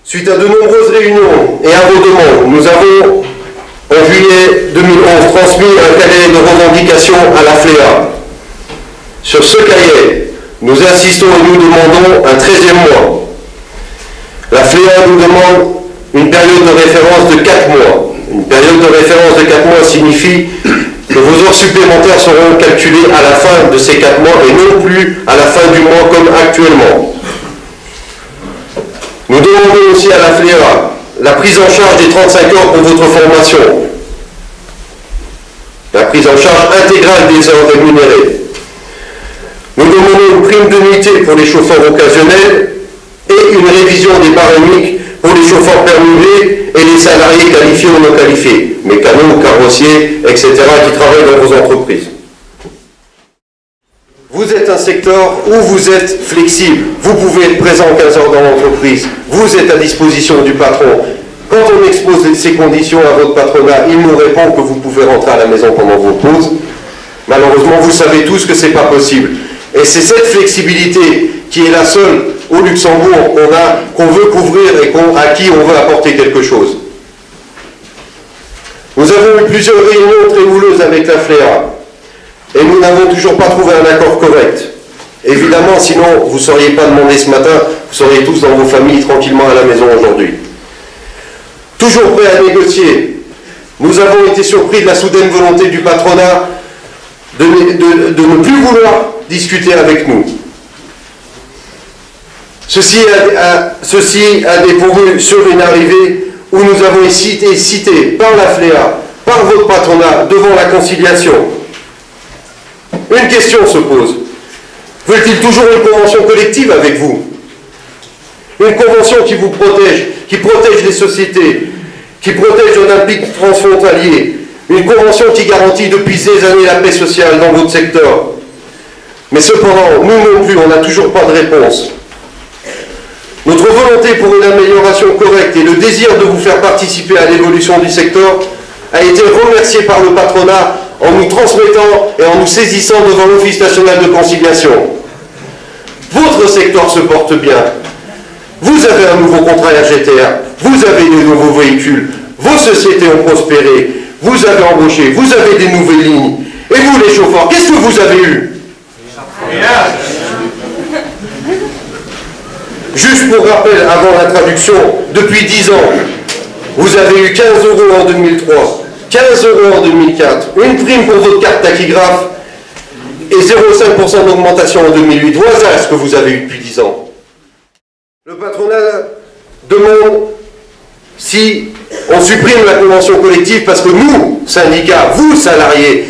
Suite à de nombreuses réunions et à vos demandes, nous avons, en juillet 2011, transmis un cahier de revendications à la FLEA. Sur ce cahier, nous insistons et nous demandons un 13e mois. La FLEA nous demande une période de référence de 4 mois. Une période de référence de 4 mois signifie que vos heures supplémentaires seront calculées à la fin de ces 4 mois et non plus à la fin du mois comme actuellement. Nous demandons aussi à la FLEA la prise en charge des 35 heures pour votre formation. La prise en charge intégrale des heures rémunérées. Nous demandons une prime de nuitée pour les chauffeurs occasionnels et une révision des barémiques pour les chauffeurs permis et les salariés qualifiés ou non qualifiés, mécanos, carrossiers, etc., qui travaillent dans vos entreprises. Vous êtes un secteur où vous êtes flexible. Vous pouvez être présent 15 heures dans l'entreprise. Vous êtes à disposition du patron. Quand on expose ces conditions à votre patronat, il nous répond que vous pouvez rentrer à la maison pendant vos pauses. Malheureusement, vous savez tous que ce n'est pas possible. Et c'est cette flexibilité qui est la seule au Luxembourg qu'on veut couvrir et à qui on veut apporter quelque chose. Nous avons eu plusieurs réunions très houleuses avec la FLEA et nous n'avons toujours pas trouvé un accord correct. Évidemment, sinon vous ne seriez pas demandé ce matin, vous seriez tous dans vos familles tranquillement à la maison aujourd'hui. Toujours prêt à négocier, nous avons été surpris de la soudaine volonté du patronat de ne plus vouloir discuter avec nous. Ceci a découru sur une arrivée où nous avons été cités par la FLEA, par votre patronat, devant la conciliation. Une question se pose. Veut-il toujours une convention collective avec vous? Une convention qui vous protège, qui protège les sociétés, qui protège l'Olympique transfrontalier, une convention qui garantit depuis des années la paix sociale dans votre secteur. Mais cependant, nous non plus, on n'a toujours pas de réponse. Notre volonté pour une amélioration correcte et le désir de vous faire participer à l'évolution du secteur a été remercié par le patronat en nous transmettant et en nous saisissant devant l'Office national de conciliation. Votre secteur se porte bien. Vous avez un nouveau contrat RGTR, vous avez de nouveaux véhicules, vos sociétés ont prospéré, vous avez embauché, vous avez des nouvelles lignes. Et vous les chauffeurs, qu'est-ce que vous avez eu? Juste pour rappel, avant la traduction, depuis 10 ans, vous avez eu 15 € en 2003, 15 € en 2004, une prime pour votre carte tachygraphe et 0,5% d'augmentation en 2008. Voilà ce que vous avez eu depuis 10 ans. Le patronat demande si on supprime la convention collective parce que nous, syndicats, vous, salariés,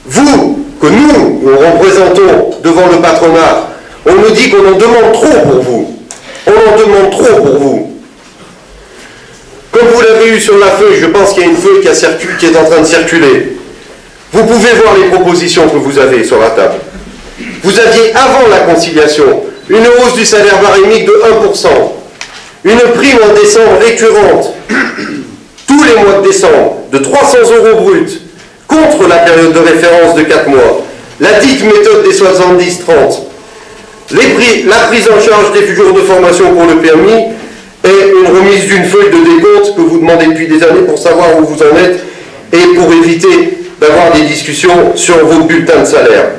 vous, que nous représentons devant le patronat, on nous dit qu'on en demande trop pour vous. On en demande trop pour vous. Comme vous l'avez eu sur la feuille, je pense qu'il y a une feuille qui est en train de circuler. Vous pouvez voir les propositions que vous avez sur la table. Vous aviez, avant la conciliation, une hausse du salaire barémique de 1%, une prime en décembre récurrente, tous les mois de décembre, de 300 € bruts, contre la période de référence de 4 mois, la dite méthode des 70-30, la prise en charge des jours de formation pour le permis et une remise d'une feuille de décompte que vous demandez depuis des années pour savoir où vous en êtes et pour éviter d'avoir des discussions sur vos bulletins de salaire.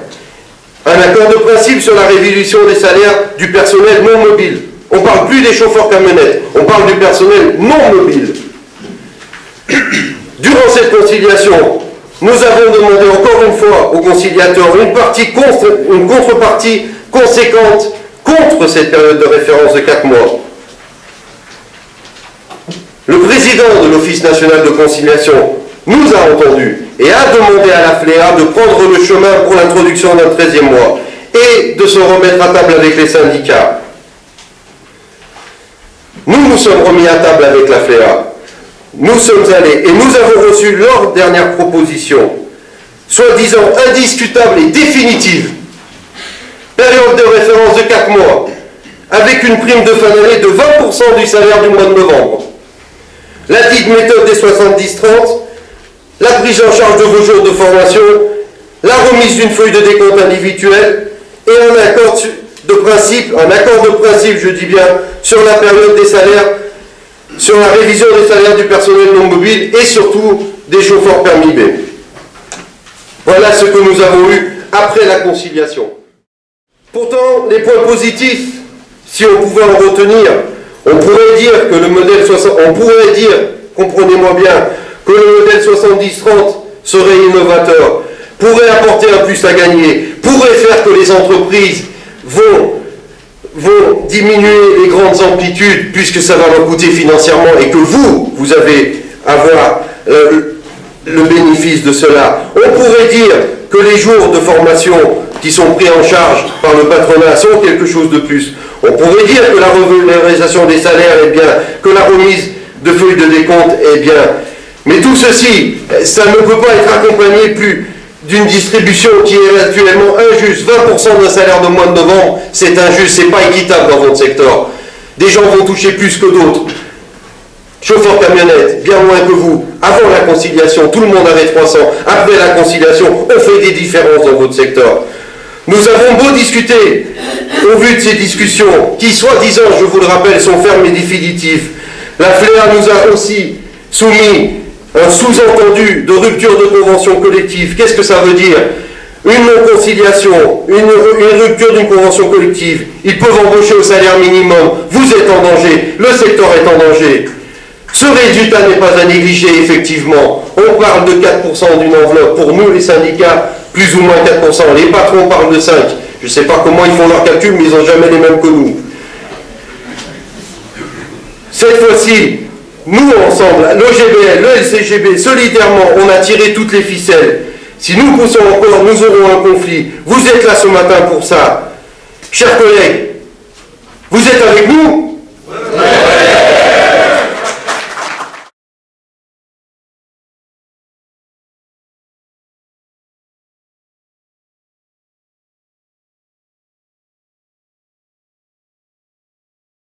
Un accord de principe sur la révision des salaires du personnel non mobile. On ne parle plus des chauffeurs camionnettes, on parle du personnel non mobile. Durant cette conciliation, nous avons demandé encore une fois aux conciliateurs une contrepartie conséquente contre cette période de référence de 4 mois. Le président de l'Office national de conciliation nous a entendus et a demandé à la FLEA de prendre le chemin pour l'introduction d'un 13e mois et de se remettre à table avec les syndicats. Nous nous sommes remis à table avec la FLEA. Nous sommes allés et nous avons reçu leur dernière proposition, soi-disant indiscutable et définitive. Période de référence de 4 mois, avec une prime de fin d'année de 20% du salaire du mois de novembre. La dite méthode des 70-30, la prise en charge de vos jours de formation, la remise d'une feuille de décompte individuelle et un accord de principe, je dis bien, sur la période des salaires sur la révision des salaires du personnel non mobile et surtout des chauffeurs permis B. Voilà ce que nous avons eu après la conciliation. Pourtant, les points positifs, si on pouvait en retenir, on pourrait dire que le modèle 60, on pourrait dire, comprenez-moi bien, que le modèle 70-30 serait innovateur, pourrait apporter un plus à gagner, pourrait faire que les entreprises vont diminuer les grandes amplitudes puisque ça va leur coûter financièrement et que vous allez avoir le bénéfice de cela. On pourrait dire que les jours de formation qui sont pris en charge par le patronat sont quelque chose de plus. On pourrait dire que la revalorisation des salaires est bien, que la remise de feuilles de décompte est bien. Mais tout ceci, ça ne peut pas être accompagné plus d'une distribution qui est actuellement injuste. 20% d'un salaire de mois de novembre, c'est injuste, c'est pas équitable dans votre secteur. Des gens vont toucher plus que d'autres. Chauffeur camionnette, bien moins que vous. Avant la conciliation, tout le monde avait 300. Après la conciliation, on fait des différences dans votre secteur. Nous avons beau discuter, au vu de ces discussions, qui soi-disant, je vous le rappelle, sont fermes et définitives. La FLEA nous a aussi soumis un sous-entendu de rupture de convention collective. Qu'est-ce que ça veut dire? Une non-conciliation, une rupture d'une convention collective. Ils peuvent embaucher au salaire minimum. Vous êtes en danger, le secteur est en danger. Ce résultat n'est pas à négliger, effectivement. On parle de 4% d'une enveloppe. Pour nous, les syndicats, plus ou moins 4%. Les patrons parlent de 5%. Je ne sais pas comment ils font leurs calculs, mais ils n'ont jamais les mêmes que nous. Cette fois-ci, nous ensemble, l'OGBL, le LCGB, solidairement, on a tiré toutes les ficelles. Si nous poussons encore, nous aurons un conflit. Vous êtes là ce matin pour ça. Chers collègues, vous êtes avec nous?